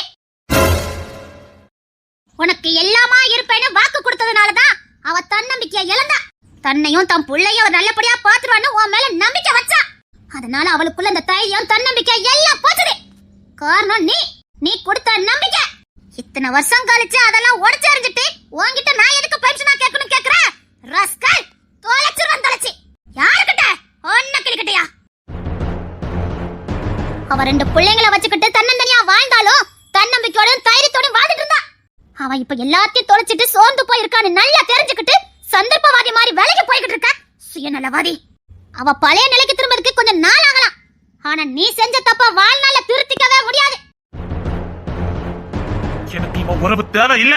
Speaker 2: உனக்கு எல்லாமா இருப்பேன்னு வாக்கு கொடுத்ததுனாலதான் அவ தன்னம்பிக்கைய இழந்தா. தன்னையும் தன் பிள்ளையும் ஒரு நல்லபடியா பாத்துருவான்னு உன் மேல நம்பிக்கை வச்சா. அதனால அவளுக்குள்ள அந்த தைரியம் தன்னம்பிக்கை எல்லாம் போச்சுது. காரணம் நீ கொடுத்த நம்பிக்கை. இத்தனை வருஷம் கழிச்சு அதெல்லாம் உடைச்செறிஞ்சிட்டு உன்கிட்ட நான் எதுக்கு பென்ஷனா கேட்கணும் கேக்குற ரஸ்கல் தொலைச்சிருவன் தொலைச்சி யாருக்கிட்ட ஒன்ன கிளிக்கிட்டயா அவ 2 பிள்ளைங்களை வச்சுக்கிட்டு தன்னந்தனியா வாழ்ந்தாலும் தன்னம்பிக்கையோட தைரியத்தோட வாழ்ந்துட்டு இருந்தா அவன் இப்ப எல்லாத்தையும் தொலைச்சிட்டு சோர்ந்து போயிருக்கான்னு நல்லா தெரிஞ்சுக்கிட்டு சந்தர்ப்பவாதி மாதிரி வேலைக்கு போய்கிட்டு இருக்க சுயநலவாதி அவ பழைய நிலைக்கு திரும்பறதுக்கு கொஞ்சம் நாள் ஆகலாம் ஆனா நீ செஞ்ச தப்ப வாழ்நாள திருத்திக்கவே முடியாது
Speaker 1: எனக்கு இவன் உறவு தேவை இல்ல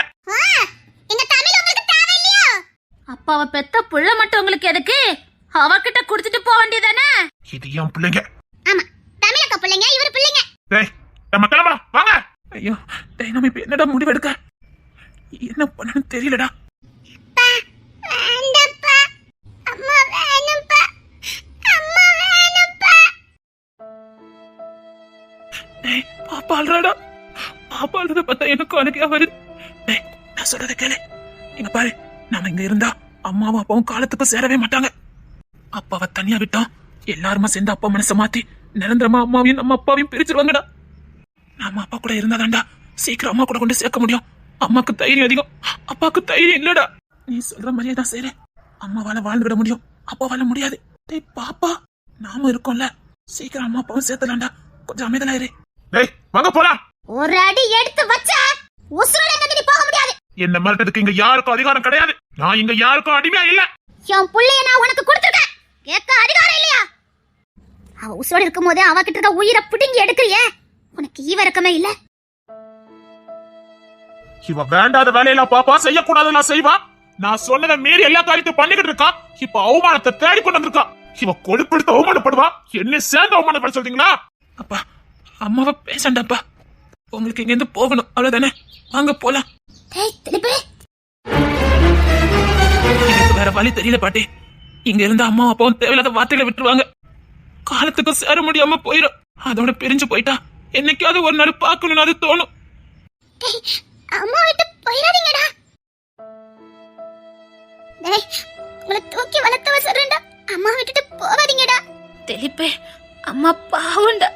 Speaker 2: எங்க தமிழ் உங்களுக்கு தேவை இல்லையா
Speaker 3: அப்பாவை பெத்த புள்ள மட்டும் உங்களுக்கு எதுக்கு அவகிட்ட குடுத்துட்டு போக வேண்டியதானே
Speaker 1: இது என் பிள்ளைங்க
Speaker 2: ஆமா தமிழக்க பிள்ளைங்க இவரு பிள்ளைங்க
Speaker 1: டேய் நம்ம கிளம்பலாம் வாங்க ஐயோ டேய் நம்ம இப்ப என்னடா முடிவெடுக்க என்ன பண்ணனும் தெரியலடா பாப்பா அல்றாடா பாப்பா அல்றத பார்த்தா எனக்கு அனுப்பியா வருது டேய் நான் சொல்றத கேளு இங்க பாரு நாம இங்க இருந்தா அம்மாவும் அப்பாவும் காலத்துக்கு சேரவே மாட்டாங்க அப்பாவை தனியா விட்டோம் எல்லாருமா சேர்ந்து அப்பா மனசை மாத்தி நிரந்தரமா அம்மாவையும் நம்ம அப்பாவையும் பிரிச்சிருவாங்கடா நம்ம அப்பா கூட இருந்தாதாண்டா சீக்கிரம் அம்மா கூட கொண்டு சேர்க்க முடியும் அம்மாக்கு தைரியம் அதிகம் அப்பாவுக்கு தைரியம் இல்லடா நீ சொல்ற மாதிரியே தான் செய்றேன் அம்மாவால வாழ்ந்து விட முடியும் அப்பாவால முடியாது டேய் பாப்பா நாம இருக்கோம்ல சீக்கிரம் அம்மா அப்பாவும் சேர்த்தலாம்டா கொஞ்சம் அமைதலாயிரு டேய் வாங்க போலாம்
Speaker 2: ஒரு அடி எடுத்து வச்ச உசுரோட எங்க போக முடியாது
Speaker 1: என்ன மிரட்டதுக்கு இங்க யாருக்கும் அதிகாரம் கிடையாது நான் இங்க யாருக்கும் அடிமையா இல்ல
Speaker 2: என் புள்ளைய நான் உனக்கு கொடுத்துருக்கேன் கேட்க அதிகாரம் இல்லையா அவ உசுரோட இருக்கும் போதே அவகிட்ட இருக்க உயிரை பிடுங்கி எடுக்கிறியே உனக்கு ஈவரக்கமே இல்ல
Speaker 1: இவ வேண்டாத வேலையெல்லாம் பாப்பா செய்யக்கூடாதெல்லாம் செய்வா நான் சொன்னதை மீறி எல்லா காரியத்தையும் பண்ணிக்கிட்டு இருக்கா இப்ப அவமானத்தை தேடி கொண்டு வந்திருக்கா இவ கொழுப்பெடுத்து அவமானப்படுவா என்ன சேர்ந்து அவமானப்பட சொல்றீங்களா அப்பா அம்மாவை பேசண்டாப்பா உங்களுக்கு இங்க இருந்து போகணும் அவ்வளவுதானே வாங்க போலாம் எனக்கு வேற வழி தெரியல பாட்டி இங்க இருந்த அம்மா அப்பாவும் தேவையில்லாத வார்த்தைகளை விட்டுருவாங்க காலத்துக்கு சேர முடியாம போயிடும் அதோட பிரிஞ்சு போயிட்டா என்னைக்காவது ஒரு நாள் பாக்கணும்னு அது தோணும்
Speaker 2: அம்மா விட்டு போயிடாதீங்கடா டேய் உங்களை தூக்கி வளர்த்தவ சொல்றேன்டா அம்மா விட்டுட்டு போகாதீங்கடா
Speaker 3: தெளிப்பே அம்மா பாவுண்டா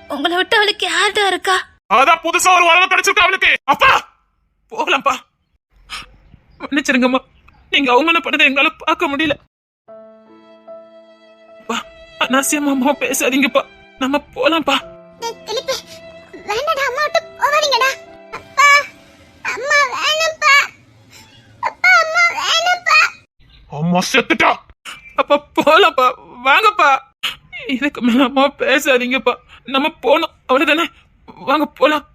Speaker 3: உங்களை விட்டு அவளுக்கு யார்டா இருக்கா
Speaker 1: அதான் புதுசா ஒரு உறவு கிடைச்சிருக்கா அவளுக்கு அப்பா போகலாம்ப்பா மன்னிச்சிருங்கம்மா நீங்க அவமானப்பட்டதை எங்களால பார்க்க முடியல அனாவசியமா அம்மா பேசாதீங்கப்பா நம்ம போலாம்ப்பா
Speaker 2: தெளிப்பே வேண்டாடா அம்மா விட்டு போகாதீங்கடா அப்பா அம்மா வேணும்ப்பா அப்பா அம்மா வேணும்ப்பா
Speaker 1: அம்மா செத்துட்டா அப்பா போலாம்ப்பா வாங்கப்பா இதுக்கு மேல அம்மா பேசாதீங்கப்பா நம்ம போனோம் அவ்வளவுதானே வாங்க போலாம்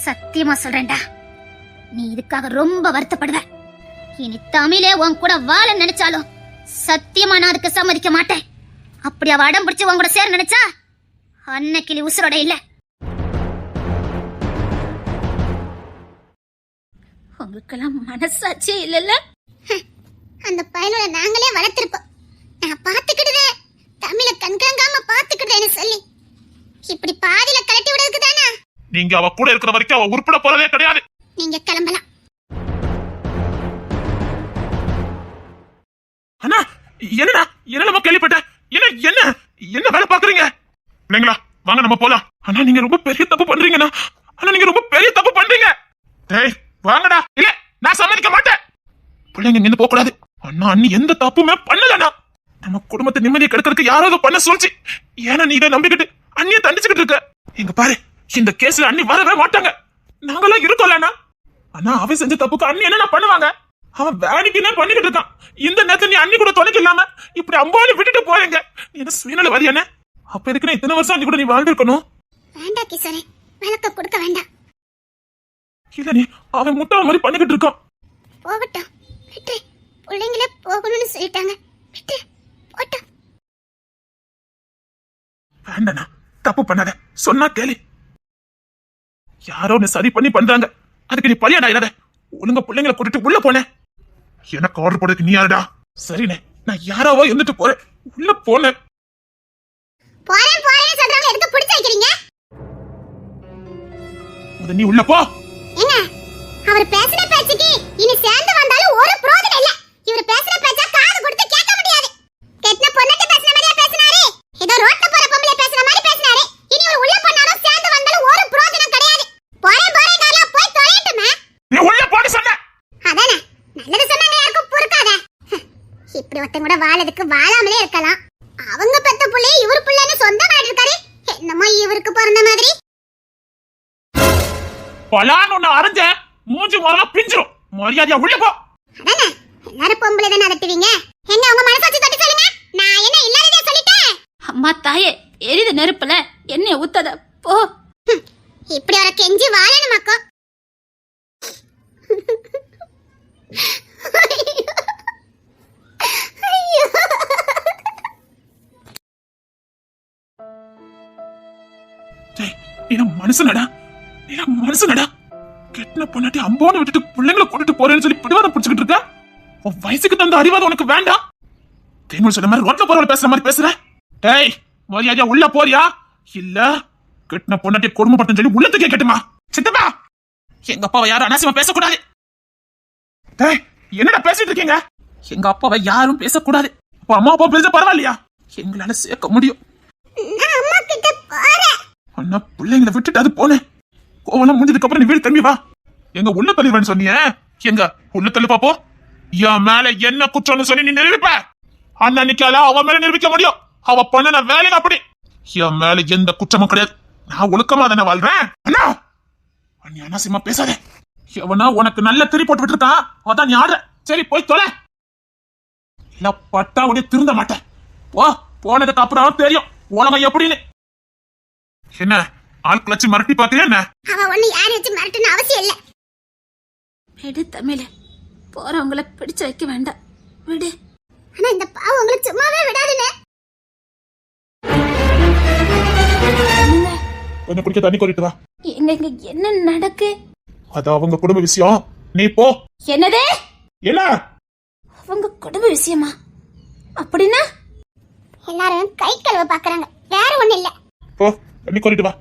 Speaker 2: சத்தியமா சொல்றேன்டா நீ இதுக்காக ரொம்ப வருத்தப்படுவ இனி தமிழே உன் கூட வாழ நினைச்சாலும் சத்தியமா நான் அதுக்கு சம்மதிக்க மாட்டேன் அப்படி அவ அடம் பிடிச்சு உன் கூட சேர நினைச்சா அன்னைக்கு நீ உசுரோட இல்ல
Speaker 3: உங்களுக்கெல்லாம் மனசாட்சியே இல்லல்ல
Speaker 2: அந்த பையனோட நாங்களே வளர்த்திருப்போம் நான் பாத்துக்கிடுவேன் தமிழ கண்காங்காம பாத்துக்கிடுவேன்னு சொல்லி இப்படி பாதியில கலட்டி விடுறதுக்கு தானே
Speaker 1: நீங்க அவ கூட இருக்கிற வரைக்கும் அவ உருப்பட போறதே கிடையாது
Speaker 2: நீங்க கிளம்பலாம்
Speaker 1: அண்ணா என்னடா என்ன நம்ம கேள்விப்பட்ட என்ன என்ன என்ன வேலை பாக்குறீங்க இல்லைங்களா வாங்க நம்ம போலாம் அண்ணா நீங்க ரொம்ப பெரிய தப்பு பண்றீங்கண்ணா அண்ணா நீங்க ரொம்ப பெரிய தப்பு பண்றீங்க டேய் வாங்கடா இல்ல நான் சம்மதிக்க மாட்டேன் பிள்ளைங்க இங்க போக கூடாது அண்ணா அண்ணி எந்த தப்புமே பண்ணலண்ணா நம்ம குடும்பத்தை நிம்மதியை கெடுக்கிறதுக்கு யாராவது பண்ண சொல்லிச்சு ஏன்னா நீ இதை நம்பிக்கிட்டு அண்ணியை தண்டிச்சுக்கிட்டு இருக்க எங்க பாரு இந்த கேஸ்ல அண்ணி வரவே மாட்டாங்க நாங்கெல்லாம் இருக்கோம்லண்ணா அண்ணா அவன் செஞ்ச தப்புக்கு அண்ணி என்ன பண்ணுவாங்க அவன் வேலைக்குன்னே பண்ணிக்கிட்டு இருக்கான் இந்த நேரத்துல நீ அண்ணி கூட துணைக்கு இல்லாம இப்படி அம்பானி விட்டுட்டு போறீங்க நீ என்ன சுயநலவாதி என்ன அப்ப எதுக்கு இத்தனை வருஷம் அண்ணி கூட நீ வாழ்ந்துருக்கணும்
Speaker 2: வேண்டாம் கிஷோரே விளக்க கொடுக்க வேண்டாம்
Speaker 1: இல்ல நீ அவன் முட்டாள் மாதிரி பண்ணிக்கிட்டு இருக்கான்
Speaker 2: போகட்டும் விட்டு பிள்ளைங்களே போகணும்னு சொல்லிட்டாங்க விட்டு போட்டோம்
Speaker 1: வேண்டாண்ணா தப்பு பண்ணாத சொன்னா கேளு யாரோ நீ சரி பண்ணி பண்றாங்க அதுக்கு நீ பழியாடாயிராத ஒழுங்க பிள்ளைங்களை கூட்டிட்டு உள்ள போனேன் எனக்கு ஆர்டர் போடுறதுக்கு நீ யாருடா சரிண்ணே நான் யாராவோ இருந்துட்டு போறேன் உள்ள போனேன்
Speaker 2: போறேன் போறேன்னு சொல்றவங்க எதுக்கு பிடிச்சு வைக்கிறீங்க
Speaker 1: நீ உள்ள போ
Speaker 2: என்ன அவர் பேசுற பேச்சுக்கு இனி சேர்ந்து வந்தாலும் ஒரு பிரயோஜனம் இல்ல இவர் பேசுற பேச்ச காது கொடுத்து கேட்க முடியாது கெட்டன பொண்ணட்ட பேசுற மாதிரியா பேசினாரு ஏதோ ரோட்ல போற பொம்பளை பேசுற மாதிரி பேசினாரு இனி இவர் உள்ள போனாலும் சேர்ந்து வந்தாலும் ஒரு பிரயோஜனம் கிடையாது போறேன் போறேன் போய் தொலையட்டுமே இப்படி ஒருத்தன் கூட வாழறதுக்கு வாழாமலே இருக்கலாம். அவங்க பெத்த புள்ளைய இவர் புள்ளைன்னு சொந்தமா இருக்காரு. என்னமோ இவருக்கு பிறந்த மாதிரி.
Speaker 1: பலான்னு ஒண்ணு அரைஞ்ச மூஞ்சி முதல்ல பிஞ்சிரும். மரியாதையா உள்ள போ.
Speaker 2: அதானே எல்லாரும் பொம்பளை தானே அதட்டுவீங்க. எங்க உங்க மனசாட்சி தொட்டு சொல்லுங்க. நான் என்ன இல்லாததே சொல்லிட்டேன்.
Speaker 3: அம்மா தாயே, எரித நெருப்புல எண்ணெய ஊத்தாத போ.
Speaker 2: இப்படி ஒரு கெஞ்சி வாழணுமாக்கோ.
Speaker 1: மனுஷனடா, மனுஷனடா. கெட்டின பொண்ணாட்டி அம்போன்னு விட்டுட்டு பிள்ளைங்களை கூட்டிட்டு போறேன்னு சொல்லி பிடிவாதம் பிடிச்சிட்டு இருக்க. உன் வயசுக்கு தந்த அறிவாதம் உனக்கு வேண்டாம். தேமுல் சொன்ன மாதிரி ரோட்ல போறவள பேசுற மாதிரி பேசுற. டேய், மரியாதையா உள்ள போறியா இல்ல கெட்டின பொண்ணாட்டி கொடுமைப்பட்டு சொல்லி உள்ளத்துக்கே கேட்டுமா. சித்தப்பா, எங்க அப்பாவை யாரும் அனாவசியமா பேசக்கூடாது. டேய், என்னடா பேசிட்டு இருக்கீங்க? எங்க அப்பாவை யாரும் பேசக்கூடாது. அப்ப அம்மா அப்பா பேச பரவாயில்லையா? எங்களால சேர்க்க முடியும்.
Speaker 2: அம்மா கிட்ட போறேன்.
Speaker 1: அண்ணா பிள்ளைங்களை விட்டுட்டு அது போனேன். கோவலம் முடிஞ்சதுக்கு அப்புறம் நீ வீடு திரும்பி வா. எங்க உள்ள தள்ளிடுவேன்னு சொன்னிய, எங்க உள்ள தள்ளு பாப்போ. என் மேல என்ன குற்றம்னு சொல்லி நீ நிரூபிப்ப. அண்ணா நிக்கால அவன் மேல நிரூபிக்க முடியும். அவ பண்ண வேலை அப்படி. என் மேல எந்த குற்றமும் கிடையாது. நான் ஒழுக்கமா தானே வாழ்றேன். அண்ணா, நீ அனாவசியமா பேசாத. எவனா உனக்கு நல்ல திரி போட்டு விட்டுருக்கான், அதான் நீ ஆடுற. சரி போய் தொலை. இல்ல பட்டா உடைய திருந்த மாட்டேன். போ, போனதுக்கு அப்புறம் தெரியும் உலகம் எப்படின்னு. என்ன ஆள் கிளச்சி மிரட்டி பாக்குறியா என்ன?
Speaker 2: அவ ஒண்ணு யாரை வச்சு மிரட்டணும் அவசியம் இல்ல.
Speaker 3: விடு தமிழ, போறவங்கள பிடிச்சு வைக்க வேண்டாம், விடு.
Speaker 2: ஆனா இந்த பாவம் உங்களை சும்மாவே விடாதுன்னு.
Speaker 1: கொஞ்சம் குடிக்க தண்ணி கோரிட்டு வா.
Speaker 3: எங்க இங்க என்ன நடக்கு?
Speaker 1: அது அவங்க குடும்ப விஷயம், நீ போ.
Speaker 3: என்னதே?
Speaker 1: என்ன
Speaker 3: அவங்க குடும்ப விஷயமா? அப்படின்னா
Speaker 2: எல்லாரும் கை கழுவ பாக்குறாங்க, வேற ஒண்ணு இல்ல.
Speaker 1: போ, தண்ணி கோரிட்டு வா.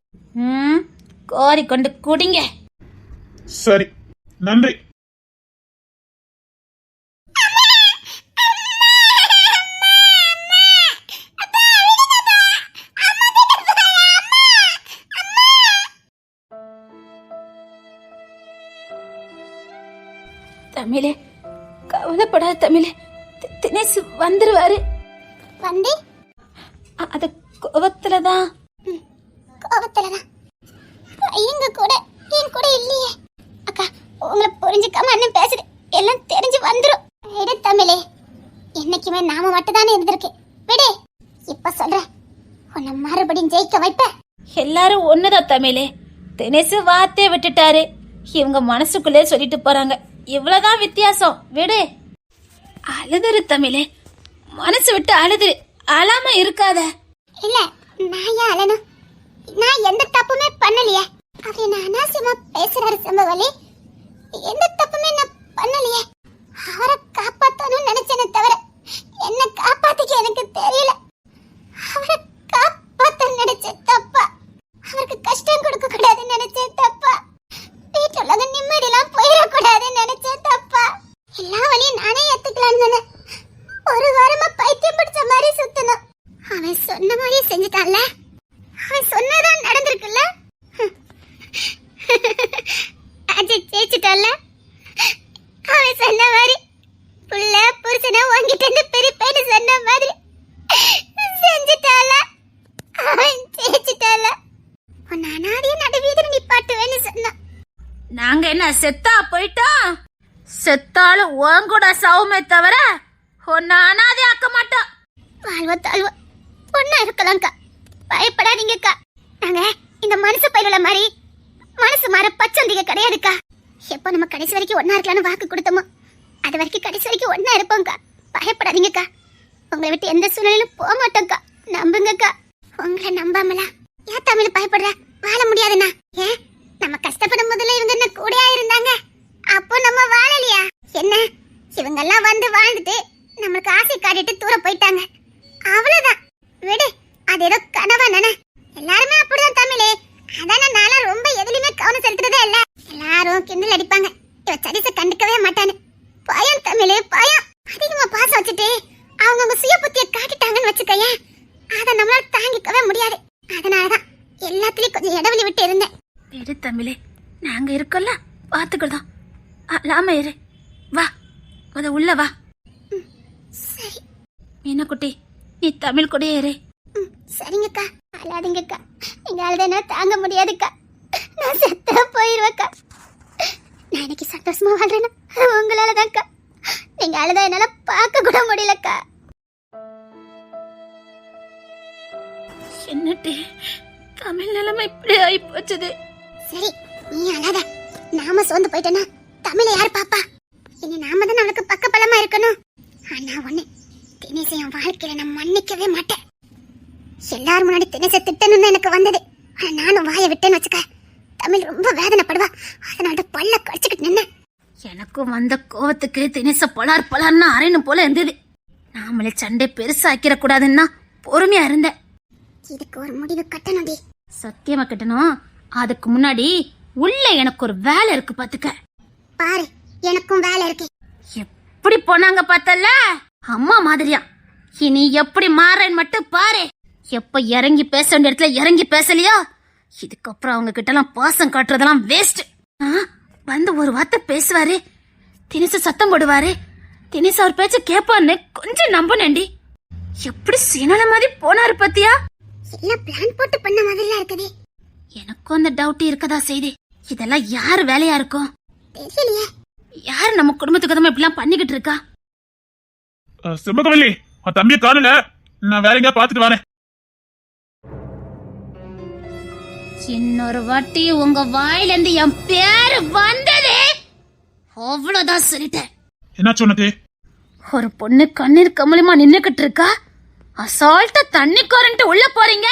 Speaker 3: கோரி கொண்டு குடிங்க.
Speaker 1: சரி, நன்றி.
Speaker 3: தமிழே, கவலைப்படாத தமிழே, தினேஷ் வந்துருவாரு.
Speaker 2: வந்து
Speaker 3: அது கோவத்துலதான்.
Speaker 2: கோவத்துலதான். பையங்க கூட என் கூட இல்லையே. அக்கா, உங்களை புரிஞ்சுக்காம அண்ணன் பேசுது, எல்லாம் தெரிஞ்சு வந்துரும். விடு தமிழே, என்னைக்குமே நாம மட்டும் தானே இருந்திருக்கு. விடு, இப்ப சொல்றேன், உன்னை மறுபடியும் ஜெயிக்க வைப்ப.
Speaker 3: எல்லாரும் ஒண்ணுதான் தமிழே. தினேஷ் வார்த்தையை விட்டுட்டாரு, இவங்க மனசுக்குள்ளே சொல்லிட்டு போறாங்க. இவ்வளவுதான் வித்தியாசம், விடு. அழுதுரு தமிழே, மனசு விட்டு அழுதுரு, அழாம இருக்காத.
Speaker 2: இல்ல, நான் ஏன் அழணும்? நான் எந்த தப்புமே பண்ணலையே. அவர் என்ன அனாவசியமா பேசுறாரு சம்பவலி. எந்த தப்புமே நான் பண்ணலையே. அவரை காப்பாத்தணும்னு நினைச்சேனே தவிர என்ன காப்பாத்திக்க எனக்கு தெரியல. அவரை காப்பாத்த நினைச்ச தப்பா, அவருக்கு கஷ்டம் கொடுக்க கூடாதுன்னு நினைச்சேன் தப்பா, வீட்டுல உலக நிம்மதியெல்லாம் போயிடக்கூடாதுன்னு நினைச்சேன் தப்பா. எல்லா வழியும் நானே ஏத்துக்கலான்னு ஒரு வாரமா பைத்தியம் பிடிச்ச மாதிரி சுத்தணும். அவன் சொன்ன மாதிரியே செஞ்சுட்டான்ல, அவன் சொன்னதான் நடந்திருக்குல்ல. அஜய் ஜெயிச்சுட்டான்ல, அவன் சொன்ன மாதிரி புள்ள புருஷனை வாங்கிட்டு இருந்து பிரிப்பேன்னு சொன்ன மாதிரி செஞ்சுட்டால, அவன் ஜெயிச்சுட்டால. உன் அனாதைய நடுவீதில் நிப்பாட்டுவேன்னு சொன்னான்.
Speaker 3: நாங்க என்ன செத்தா போயிட்டோம்? செத்தாலும் உன் கூட சவுமே தவிர ஒன்னு அனாதை ஆக்க மாட்டோம்.
Speaker 2: வாழ்வ தாழ்வ பொண்ணா இருக்கலாம்க்கா, பயப்படாதீங்கக்கா. நாங்க இந்த மனசு பயிலுள்ள மாதிரி மனசு மாற பச்சந்திக கிடையாதுக்கா. எப்போ நம்ம கடைசி வரைக்கும் ஒன்னா இருக்கலாம்னு வாக்கு கொடுத்தோமோ அது வரைக்கும் கடைசி வரைக்கும் ஒன்னா இருப்போம்க்கா. பயப்படாதீங்கக்கா, உங்களை விட்டு எந்த சூழ்நிலையிலும் போக மாட்டோம்க்கா. நம்புங்கக்கா. உங்களை நம்பாமலா ஏன் தமிழ் பயப்படுற? வாழ முடியாதுண்ணா. ஏன் நம்ம கஷ்டப்படும் முதல்ல இவங்க என்ன கூடயா இருந்தாங்க? அப்போ நம்ம வாழலையா என்ன? இவங்க எல்லாம் வந்து வாழ்ந்துட்டு நம்மளுக்கு ஆசை காட்டிட்டு தூர போயிட்டாங்க, அவ்வளவுதான். விடு, அது ஏதோ கனவா நானே. எல்லாருமே அப்படிதான் தமிழே. அதான நானும் ரொம்ப எதுலயுமே கவனம் செலுத்துறதே இல்ல. எல்லாரும் கிண்டல் அடிப்பாங்க, இவ சரிச கண்டுக்கவே மாட்டானு. பயம் தமிழே, பயம். அதிகமா பாசம் வச்சுட்டு அவங்க சுய புத்திய காட்டிட்டாங்கன்னு வச்சுக்கேன், அத நம்மளால தாங்கிக்கவே முடியாது. அதனாலதான் எல்லாத்துலயும் கொஞ்சம் இடைவெளி விட்டு இருந்தேன்.
Speaker 3: விடு தமிழே, நாங்க இருக்கோம்ல, பாத்துக்கிட்டோம். அழாம இரு. வா, உள்ள வா.
Speaker 2: சரி.
Speaker 3: மீனா குட்டி நீ தமிழ் கூட ஏறு.
Speaker 2: சரிங்கக்கா, அழாதீங்கக்கா. நீங்க அழுதுனா தாங்க முடியாதுக்கா. நான் செத்தா போயிருவேக்கா. நான் இன்னைக்கு சந்தோஷமா வாழ்றேன்னா உங்களாலதான்க்கா. நீங்க அழுதா என்னால பார்க்க கூட முடியலக்கா.
Speaker 3: என்னட்டி தமிழ் நிலைமை இப்படி ஆகி போச்சுது.
Speaker 2: சரி, நீ அழாத. நாம சோர்ந்து போயிட்டேன்னா தமிழை யார் பாப்பா? இனி நாம தான் அவளுக்கு பக்கபலமா இருக்கணும். ஆனா ஒண்ணு, தினேச என் வாழ்க்கையில நான் மன்னிக்கவே மாட்டேன். எல்லாரும் முன்னாடி தினேச திட்டணும்னு எனக்கு வந்தது. ஆனா நானும் வாயை விட்டேன்னு வச்சுக்க, தமிழ் ரொம்ப வேதனைப்படுவா. அதனால பல்ல கடிச்சுக்கிட்டு நின்னேன்.
Speaker 3: எனக்கும் வந்த கோவத்துக்கு தினேச பலார்னு அரைணும் போல இருந்தது. நாமளே சண்டை பெருசாக்கிற கூடாதுன்னா பொறுமையா இருந்தேன்.
Speaker 2: இதுக்கு ஒரு முடிவு கட்டணும்டி.
Speaker 3: சத்தியமா கட்டணும். அதுக்கு முன்னாடி உள்ள எனக்கு ஒரு வேலை இருக்கு பாத்துக்க.
Speaker 2: பாரு, எனக்கும் வேலை இருக்கு.
Speaker 3: எப்படி போனாங்க பார்த்தல அம்மா மாதிரியா. இனி எப்படி மாறேன்னு மட்டும் பாரு. எப்ப இறங்கி பேச வேண்டிய இடத்துல இறங்கி பேசலையா, இதுக்கப்புறம் அவங்க கிட்ட எல்லாம் பாசம் காட்டுறதெல்லாம் வேஸ்ட். வந்து ஒரு வார்த்தை பேசுவாரு, தினேச சத்தம் போடுவாரு. தினேச அவர் பேச்ச கேப்பான்னு கொஞ்சம் நம்பனேண்டி. எப்படி சீனல மாதிரி போனாரு பத்தியா.
Speaker 2: எல்லாம் பிளான் போட்டு பண்ண மாதிரிலாம் இருக்குது.
Speaker 3: எனக்கும் அந்த டவுட் இருக்கதா செய்தி. இதெல்லாம் யார் வேலையா இருக்கும்
Speaker 2: தெரியலையே.
Speaker 3: யாரு நம்ம குடும்பத்துக்கு தான் இப்படிலாம் பண்ணிக்கிட்டு இருக்கா?
Speaker 1: செம்பகவல்லி, உன் தம்பியை காணல. நான் வேற எங்கேயா பாத்துட்டு வரேன்.
Speaker 3: இன்னொரு வாட்டி உங்க வாயில இருந்து என் பேரு வந்தது அவ்வளவுதான் சொல்லிட்டேன்.
Speaker 1: என்னாச்சு உனக்கு?
Speaker 3: ஒரு பொண்ணு கண்ணீர் கமலமா நின்னுகிட்டு இருக்கா. அசால்ட்டா தண்ணி கோரன்ட்டு உள்ள போறீங்க.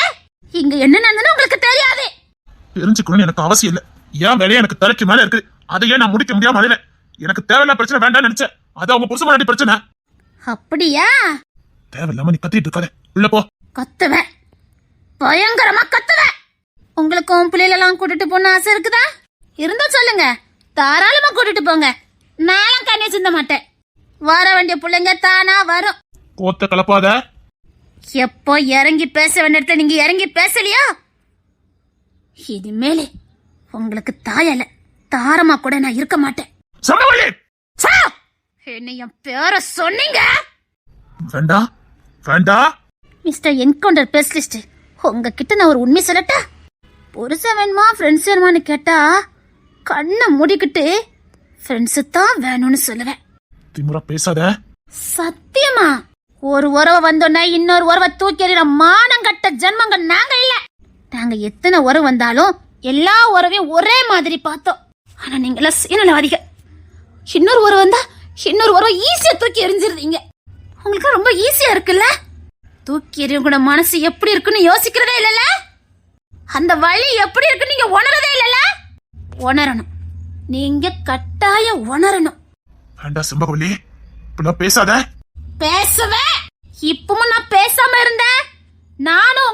Speaker 3: இங்க என்ன நடந்ததுன்னு உங்களுக்கு தெரியாது.
Speaker 1: தெரிஞ்சுக்கணும்னு எனக்கு அவசியம் இல்ல. ஏன் வேலையை எனக்கு தலைக்கு மேல இருக்கு. அதையே நான் முடிக்க முடியாம அழுவேன். எனக்கு தேவையில்லாத பிரச்சனை வேண்டாம்னு நினைச்சேன். அது அவங்க புருஷ முன்னாடி பிரச்சனை.
Speaker 3: அப்படியா?
Speaker 1: தேவையில்லாம நீ கத்திட்டு இருக்காத, உள்ள போ.
Speaker 3: கத்துவேன், பயங்கரமா கத்துவேன். உங்களுக்கும் பிள்ளைகளெல்லாம் கூட்டிட்டு போன ஆசை இருக்குதா? இருந்தா சொல்லுங்க, தாராளமா கூட்டிட்டு போங்க. நானும் கண்ணே சிந்த மாட்டேன். வர வேண்டிய பிள்ளைங்க தானா வரும்.
Speaker 1: கோத்த கலப்பாத.
Speaker 3: எப்போ இறங்கி பேச வேண்டிய இடத்துல நீங்க இறங்கி பேசலையா, இனிமேலே உங்களுக்கு தாயல தாரமா கூட நான் இருக்க மாட்டேன். என்ன என் பேர சொன்னீங்க?
Speaker 1: வேண்டாம் வேண்டாம்.
Speaker 3: மிஸ்டர் என்கவுண்டர் ஸ்பெஷலிஸ்ட், உங்ககிட்ட நான் ஒரு உண்மை சொல்லட்டா? புருஷன் வேணுமா ஃப்ரெண்ட்ஸ் வேணுமான்னு கேட்டா கண்ணை மூடிக்கிட்டு ஃப்ரெண்ட்ஸு தான் வேணும்னு சொல்லுவேன்.
Speaker 1: திமுறா பேசாத.
Speaker 3: சத்தியமா ஒரு உறவை வந்தோன்னா இன்னொரு உறவை தூக்கி எறிகிற மானங்கட்ட ஜென்மங்க நாங்க இல்ல. நாங்க எத்தனை உறவு வந்தாலும் எல்லா உறவையும் ஒரே மாதிரி பார்த்தோம். ஆனா நீங்க எல்லாம் சீனலவாதிக. இன்னொரு உறவு வந்தா இன்னொரு உறவை ஈஸியா தூக்கி எறிஞ்சிருந்தீங்க. உங்களுக்கு ரொம்ப ஈஸியா இருக்குல்ல. தூக்கி எறியவங்களோட மனசு எப்படி இருக்குன்னு யோசிக்கிறதே இல்லல. அந்த வழி எப்படி இருக்குன்னு நீங்க உணரதே இல்லல. உணரணும், நீங்க கட்டாயம் உணரணும்.
Speaker 1: வேண்டாம் செம்பகவல்லி, இப்படிலாம் பேசாத.
Speaker 3: பேசுவேன். இப்பவும் நான் பேசாம இருந்தேன். நானும்